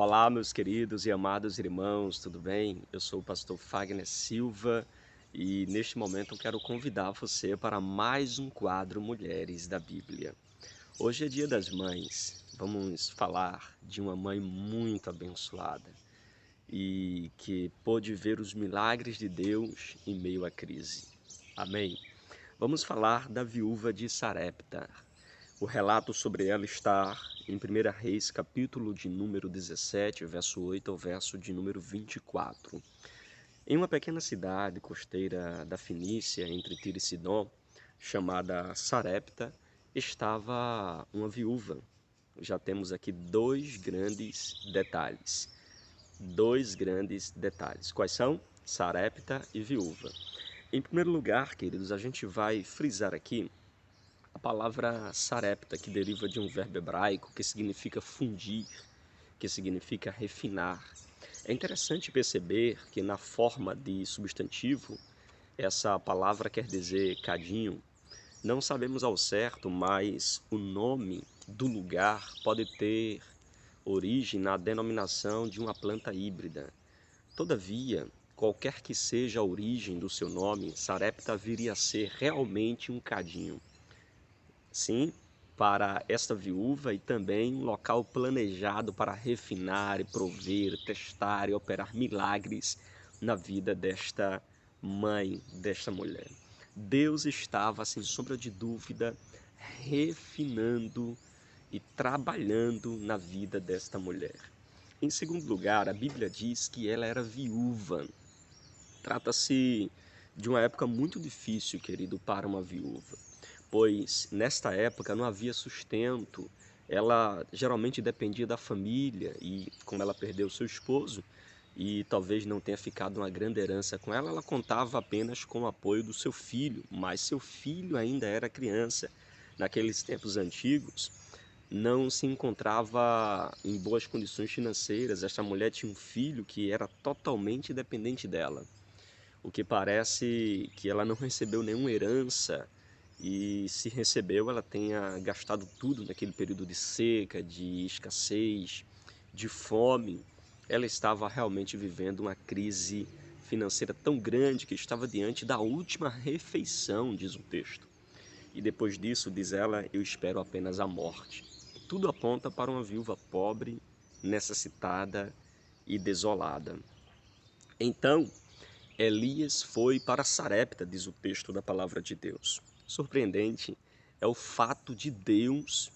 Olá, meus queridos e amados irmãos, tudo bem? Eu sou o pastor Fagner Silva e neste momento eu quero convidar você para mais um quadro Mulheres da Bíblia. Hoje é Dia das Mães. Vamos falar de uma mãe muito abençoada e que pôde ver os milagres de Deus em meio à crise. Amém? Vamos falar da viúva de Sarepta. O relato sobre ela está em 1 Reis, capítulo de número 17, verso 8 ao verso de número 24. Em uma pequena cidade costeira da Fenícia, entre Tiro e Sidom, chamada Sarepta, estava uma viúva. Já temos aqui dois grandes detalhes. Dois grandes detalhes. Quais são? Sarepta e viúva. Em primeiro lugar, queridos, a gente vai frisar aqui a palavra sarepta, que deriva de um verbo hebraico que significa fundir, que significa refinar. É interessante perceber que na forma de substantivo, essa palavra quer dizer cadinho. Não sabemos ao certo, mas o nome do lugar pode ter origem na denominação de uma planta híbrida. Todavia, qualquer que seja a origem do seu nome, Sarepta viria a ser realmente um cadinho. Sim, para esta viúva e também um local planejado para refinar e prover, testar e operar milagres na vida desta mãe, desta mulher. Deus estava, sem sombra de dúvida, refinando e trabalhando na vida desta mulher. Em segundo lugar, a Bíblia diz que ela era viúva. Trata-se de uma época muito difícil, querido, para uma viúva, pois nesta época não havia sustento. Ela geralmente dependia da família e, como ela perdeu seu esposo e talvez não tenha ficado uma grande herança com ela, ela contava apenas com o apoio do seu filho, mas seu filho ainda era criança. Naqueles tempos antigos, não se encontrava em boas condições financeiras. Esta mulher tinha um filho que era totalmente dependente dela. O que parece que ela não recebeu nenhuma herança e, se recebeu, ela tenha gastado tudo naquele período de seca, de escassez, de fome. Ela estava realmente vivendo uma crise financeira tão grande que estava diante da última refeição, diz o texto. E depois disso, diz ela, eu espero apenas a morte. Tudo aponta para uma viúva pobre, necessitada e desolada. Então, Elias foi para Sarepta, diz o texto da palavra de Deus. Surpreendente é o fato de Deus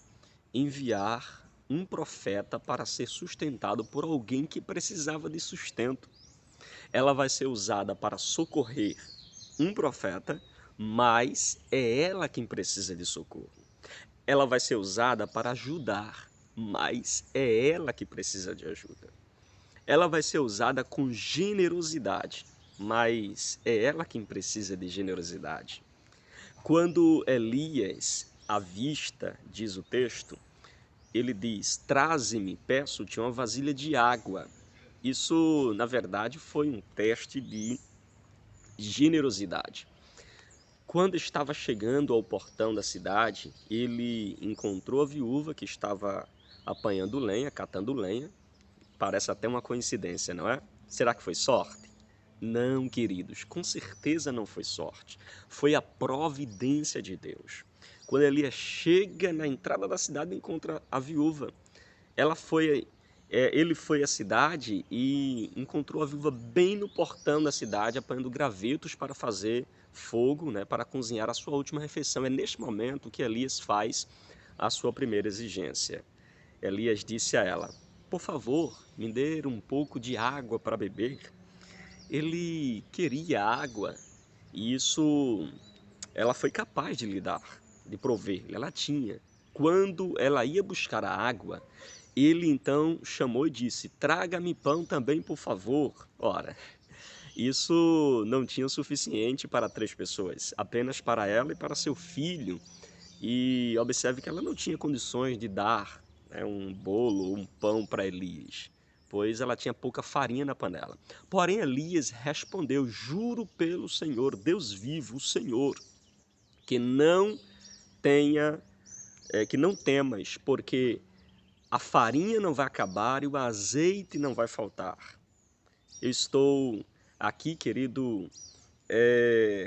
enviar um profeta para ser sustentado por alguém que precisava de sustento. Ela vai ser usada para socorrer um profeta, mas é ela quem precisa de socorro. Ela vai ser usada para ajudar, mas é ela que precisa de ajuda. Ela vai ser usada com generosidade, mas é ela quem precisa de generosidade. Quando Elias avista, diz o texto, ele diz: traze-me, peço-te uma vasilha de água. Isso, na verdade, foi um teste de generosidade. Quando estava chegando ao portão da cidade, ele encontrou a viúva que estava apanhando lenha, catando lenha. Parece até uma coincidência, não é? Será que foi sorte? Não, queridos, com certeza não foi sorte. Foi a providência de Deus. Quando Elias chega na entrada da cidade, encontra a viúva. Ele foi à cidade e encontrou a viúva bem no portão da cidade, apanhando gravetos para fazer fogo, né, para cozinhar a sua última refeição. É neste momento que Elias faz a sua primeira exigência. Elias disse a ela: por favor, me dê um pouco de água para beber. Ele queria água e isso ela foi capaz de lhe dar, de prover, ela tinha. Quando ela ia buscar a água, ele então chamou e disse: traga-me pão também, por favor. Ora, isso não tinha o suficiente para 3 pessoas, apenas para ela e para seu filho. E observe que ela não tinha condições de dar, né, um bolo ou um pão para Elias, pois ela tinha pouca farinha na panela. Porém, Elias respondeu: juro pelo Senhor, Deus vivo, o Senhor, que não tenha, que não temas, porque a farinha não vai acabar e o azeite não vai faltar. Eu estou aqui, querido,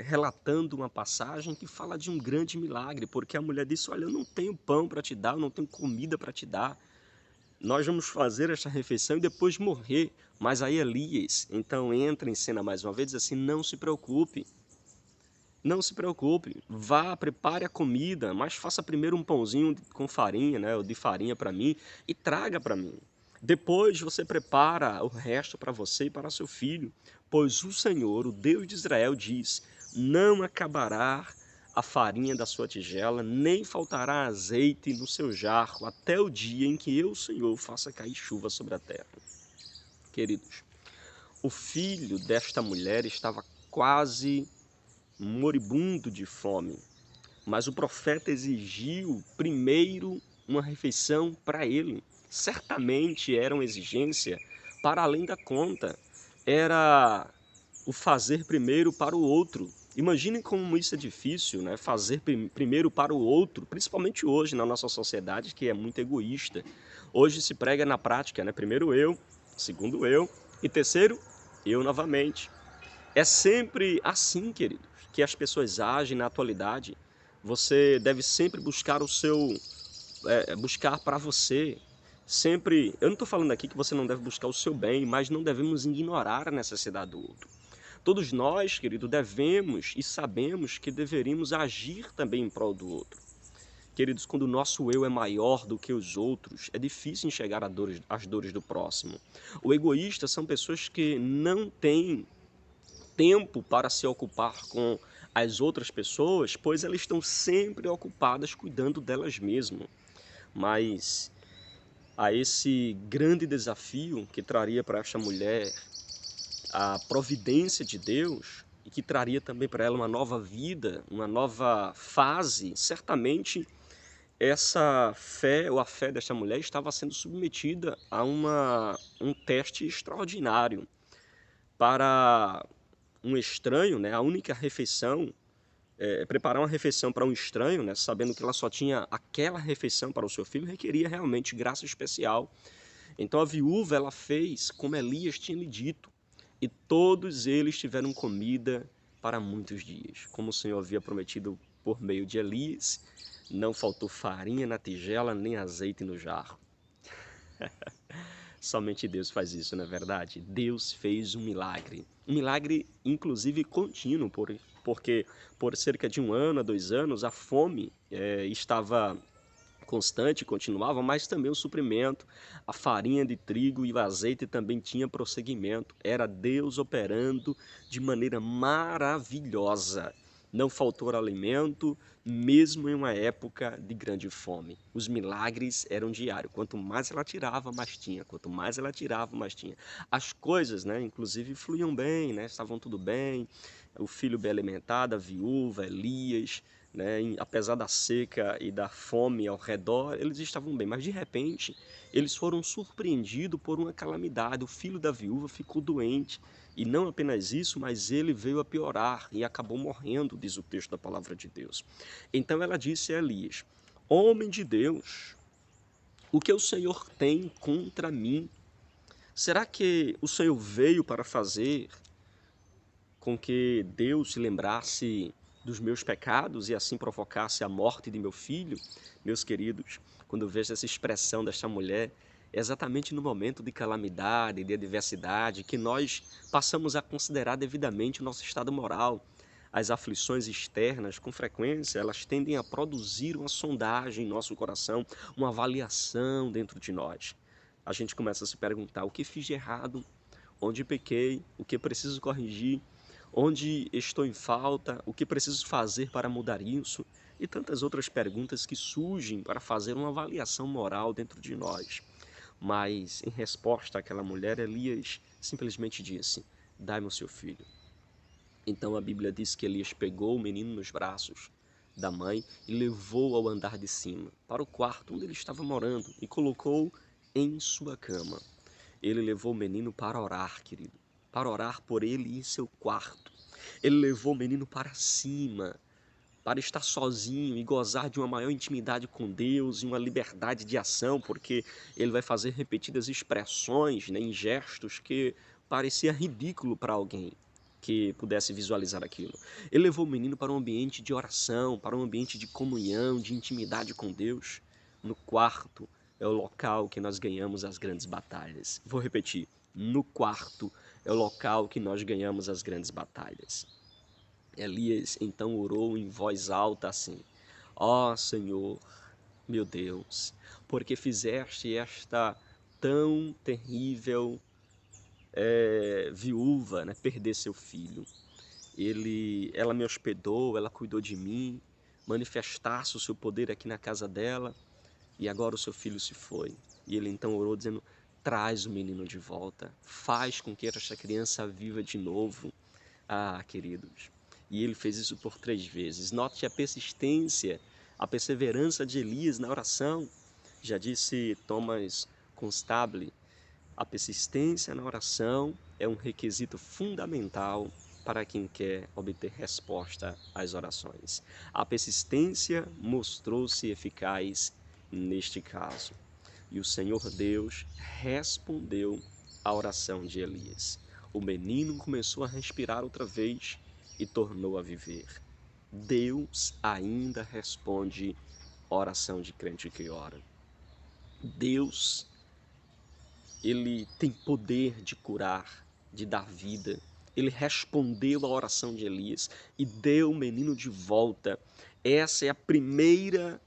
relatando uma passagem que fala de um grande milagre, porque a mulher disse: olha, eu não tenho pão para te dar, eu não tenho comida para te dar. Nós vamos fazer esta refeição e depois morrer. Mas aí Elias, então, entra em cena mais uma vez e diz assim: não se preocupe, não se preocupe, vá, prepare a comida, mas faça primeiro um pãozinho com farinha, né, ou de farinha para mim, e traga para mim. Depois você prepara o resto para você e para seu filho, pois o Senhor, o Deus de Israel, diz: não acabará a farinha da sua tigela, nem faltará azeite no seu jarro, até o dia em que eu, Senhor, faça cair chuva sobre a terra. Queridos, o filho desta mulher estava quase moribundo de fome, mas o profeta exigiu primeiro uma refeição para ele. Certamente era uma exigência para além da conta. Era o fazer primeiro para o outro. Imaginem como isso é difícil, né? Fazer primeiro para o outro, principalmente hoje na nossa sociedade que é muito egoísta. Hoje se prega na prática, né? Primeiro eu, segundo eu e terceiro eu novamente. É sempre assim, queridos, que as pessoas agem na atualidade. Você deve sempre buscar o seu, buscar para você. Sempre, eu não estou falando aqui que você não deve buscar o seu bem, mas não devemos ignorar a necessidade do outro. Todos nós, querido, devemos e sabemos que deveríamos agir também em prol do outro. Queridos, quando o nosso eu é maior do que os outros, é difícil enxergar as dores do próximo. O egoísta são pessoas que não têm tempo para se ocupar com as outras pessoas, pois elas estão sempre ocupadas cuidando delas mesmas. Mas a esse grande desafio que traria para esta mulher a providência de Deus e que traria também para ela uma nova vida, uma nova fase, certamente essa fé ou a fé desta mulher estava sendo submetida a um teste extraordinário. Para um estranho, né, a única refeição, preparar uma refeição para um estranho, né, sabendo que ela só tinha aquela refeição para o seu filho, requeria realmente graça especial. Então a viúva ela fez como Elias tinha lhe dito, e todos eles tiveram comida para muitos dias. Como o Senhor havia prometido por meio de Elias, não faltou farinha na tigela, nem azeite no jarro. Somente Deus faz isso, não é verdade? Deus fez um milagre inclusive contínuo, porque por cerca de 1 ano a 2 anos a fome estava constante, continuava, mas também o suprimento, a farinha de trigo e o azeite também tinha prosseguimento. Era Deus operando de maneira maravilhosa. Não faltou alimento, mesmo em uma época de grande fome. Os milagres eram diários. Quanto mais ela tirava, mais tinha. Quanto mais ela tirava, mais tinha. As coisas, né, inclusive, fluíam bem, né, estavam tudo bem. O filho bem alimentado, a viúva, Elias, né, apesar da seca e da fome ao redor, eles estavam bem. Mas, de repente, eles foram surpreendidos por uma calamidade. O filho da viúva ficou doente. E não apenas isso, mas ele veio a piorar e acabou morrendo, diz o texto da palavra de Deus. Então ela disse a Elias: homem de Deus, o que o Senhor tem contra mim? Será que o Senhor veio para fazer com que Deus se lembrasse dos meus pecados e assim provocasse a morte de meu filho? Meus queridos, quando eu vejo essa expressão desta mulher, é exatamente no momento de calamidade, de adversidade, que nós passamos a considerar devidamente o nosso estado moral. As aflições externas, com frequência, elas tendem a produzir uma sondagem em nosso coração, uma avaliação dentro de nós. A gente começa a se perguntar: o que fiz de errado? Onde pequei? O que preciso corrigir? Onde estou em falta? O que preciso fazer para mudar isso? E tantas outras perguntas que surgem para fazer uma avaliação moral dentro de nós. Mas, em resposta àquela mulher, Elias simplesmente disse: dai-me o seu filho. Então a Bíblia diz que Elias pegou o menino nos braços da mãe e levou ao andar de cima, para o quarto onde ele estava morando, e colocou em sua cama. Ele levou o menino para orar, querido, para orar por ele em seu quarto. Ele levou o menino para cima, para estar sozinho e gozar de uma maior intimidade com Deus e uma liberdade de ação, porque ele vai fazer repetidas expressões, né, em gestos que parecia ridículo para alguém que pudesse visualizar aquilo. Ele levou o menino para um ambiente de oração, para um ambiente de comunhão, de intimidade com Deus. No quarto é o local que nós ganhamos as grandes batalhas. Vou repetir. No quarto é o local que nós ganhamos as grandes batalhas. Elias então orou em voz alta assim: Ó Senhor, meu Deus, porque fizeste esta tão terrível viúva, né, perder seu filho. Ela me hospedou, ela cuidou de mim, manifestasse o seu poder aqui na casa dela, e agora o seu filho se foi. E ele então orou dizendo: traz o menino de volta, faz com que esta criança viva de novo. Ah, queridos, e ele fez isso por 3 vezes. Note a persistência, a perseverança de Elias na oração. Já disse Thomas Constable, a persistência na oração é um requisito fundamental para quem quer obter resposta às orações. A persistência mostrou-se eficaz neste caso. E o Senhor Deus respondeu à oração de Elias. O menino começou a respirar outra vez e tornou a viver. Deus ainda responde oração de crente que ora. Deus, ele tem poder de curar, de dar vida. Ele respondeu à oração de Elias e deu o menino de volta. Essa é a primeira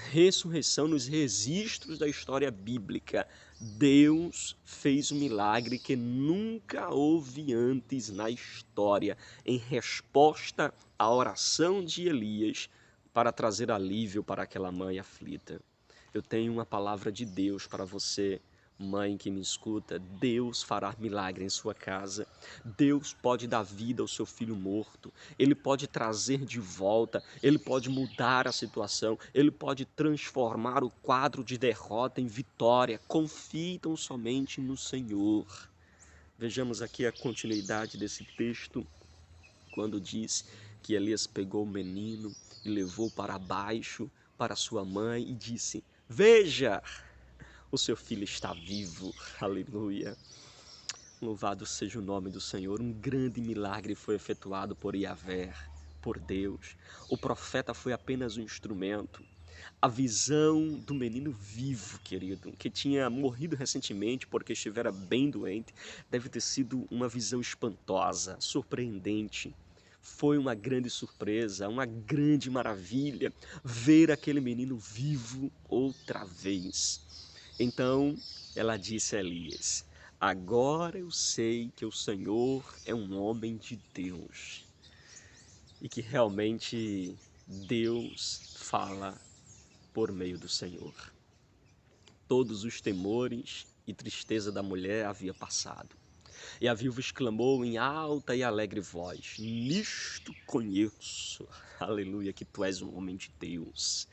ressurreição nos registros da história bíblica. Deus fez um milagre que nunca houve antes na história, em resposta à oração de Elias para trazer alívio para aquela mãe aflita. Eu tenho uma palavra de Deus para você, mãe que me escuta. Deus fará milagre em sua casa. Deus pode dar vida ao seu filho morto. Ele pode trazer de volta. Ele pode mudar a situação. Ele pode transformar o quadro de derrota em vitória. Confie tão somente no Senhor. Vejamos aqui a continuidade desse texto, quando diz que Elias pegou o menino e levou para baixo para sua mãe e disse: veja, o seu filho está vivo. Aleluia. Louvado seja o nome do Senhor. Um grande milagre foi efetuado por Yahvé, por Deus. O profeta foi apenas um instrumento. A visão do menino vivo, querido, que tinha morrido recentemente porque estivera bem doente, deve ter sido uma visão espantosa, surpreendente. Foi uma grande surpresa, uma grande maravilha ver aquele menino vivo outra vez. Então ela disse a Elias: agora eu sei que o Senhor é um homem de Deus e que realmente Deus fala por meio do Senhor. Todos os temores e tristeza da mulher havia passado. E a viúva exclamou em alta e alegre voz: nisto conheço, aleluia, que tu és um homem de Deus.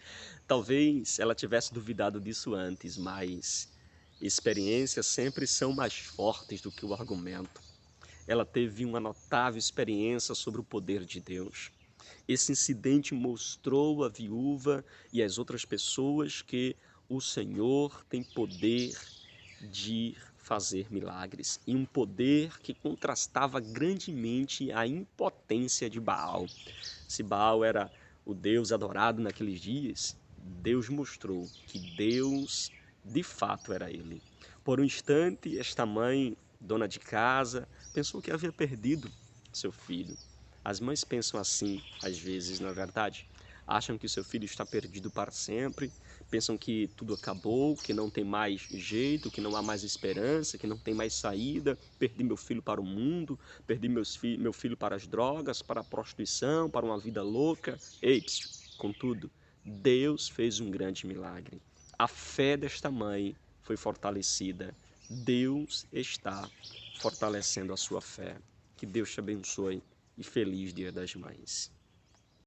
Talvez ela tivesse duvidado disso antes, mas experiências sempre são mais fortes do que o argumento. Ela teve uma notável experiência sobre o poder de Deus. Esse incidente mostrou à viúva e às outras pessoas que o Senhor tem poder de fazer milagres, e um poder que contrastava grandemente a impotência de Baal. Se Baal era o Deus adorado naqueles dias, Deus mostrou que Deus de fato era ele. Por um instante, esta mãe, dona de casa, pensou que havia perdido seu filho. As mães pensam assim, às vezes, não é verdade? Acham que seu filho está perdido para sempre, pensam que tudo acabou, que não tem mais jeito, que não há mais esperança, que não tem mais saída. Perdi meu filho para o mundo, perdi meu filho para as drogas, para a prostituição, para uma vida louca. Ei, contudo, Deus fez um grande milagre. A fé desta mãe foi fortalecida. Deus está fortalecendo a sua fé. Que Deus te abençoe e feliz Dia das Mães.